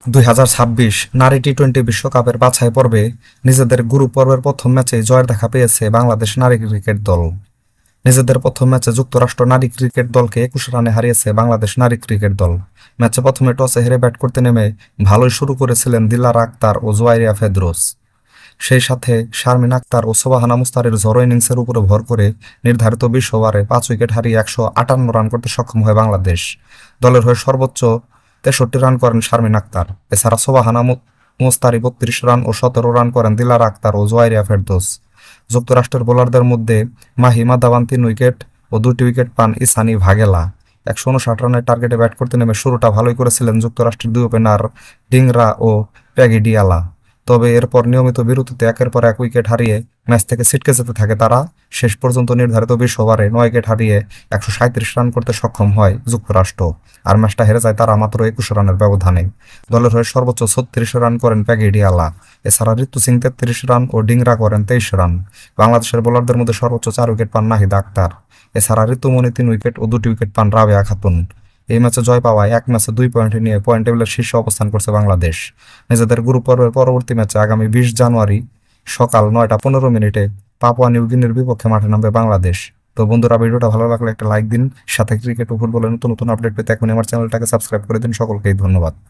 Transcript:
2026 নারী টি-20 বিশ্বকাপের বাছাই পর্বে নিজেদের গ্রুপ পর্বের প্রথম ম্যাচে জয়ের দেখা পেয়েছে বাংলাদেশ নারী ক্রিকেট দল। নিজেদের প্রথম ম্যাচে যুক্তরাষ্ট্র নারী ক্রিকেট দলকে 21 রানে হারিয়েছে বাংলাদেশ নারী ক্রিকেট দল। ম্যাচে প্রথমে টসে হেরে ব্যাট করতে নেমে ভালোই শুরু করেছিলেন দিলারা আক্তার ও জোয়াইরিয়া ফেদরোস। সেই সাথে শারমিন আক্তার ও সোবাহানা মুস্তারের ঝড়ো ইনিংসের উপরে ভর করে নির্ধারিত 20 ওভারে 5 উইকেট হারিয়ে 158 রান করতে সক্ষম হয় বাংলাদেশ। দলের হয়ে সর্বোচ্চ 63 রান করেন শারমিন আক্তার। এছাড়া সোবাহানা মুস্তারি 32 রান ও 17 রান করেন দিলারা আক্তার ও জোয়াইরিয়া ফেরদৌস। যুক্তরাষ্ট্রের বোলারদের মধ্যে মাহিমা দাবান 3 উইকেট ও 2টি উইকেট পান ইসানি ভাগেলা। 159 রানের টার্গেটে ব্যাট করতে নেমে শুরুটা ভালোই করেছিলেন যুক্তরাষ্ট্রের দুই ওপেনার ডিংরা ও প্যাগিডিয়ালা। তবে এরপর নিয়মিত বিরতিতে একের পর এক উইকেট হারিয়ে ম্যাচ থেকে ছিটকে যেতে থাকে তারা। শেষ পর্যন্ত নির্ধারিত 20 ওভারে 9 উইকেট হারিয়ে 137 রান করতে সক্ষম হয় যুক্তরাষ্ট্র। আর ম্যাচটা হেরে যায় তারা মাত্র 21 রানের ব্যবধানে। দলের হয়ে সর্বোচ্চ 36 রান করেন প্যাগিডিয়ালা। এছাড়া ঋতু সিং 33 রান ও ডিংরা করেন 23 রান। বাংলাদেশের বোলারদের মধ্যে সর্বোচ্চ 4 উইকেট পান নাহিদ আক্তার। এছাড়া ঋতুমণি 3 উইকেট ও 2টি উইকেট পান রাবেয়া খাতুন। এই ম্যাচে জয় পাওয়ায় এক ম্যাচে 2 পয়েন্ট নিয়ে পয়েন্ট টেবিলের শীর্ষে অবস্থান করছে বাংলাদেশ। নিজেদের গ্রুপ পর্বের পরবর্তী ম্যাচে আগামী 20 জানুয়ারি সকাল 9টা 15 মিনিটে পাপুয়া নিউ গিনির বিপক্ষে মাঠে নামবে বাংলাদেশ। তো বন্ধুরা, ভিডিওটা ভালো লাগলে একটা লাইক দিন। সাথে ক্রিকেট ও ফুটবলের নতুন নতুন আপডেট পেতে এখনই আমার চ্যানেলটাকে সাবস্ক্রাইব করে দিন। সকলকেই ধন্যবাদ।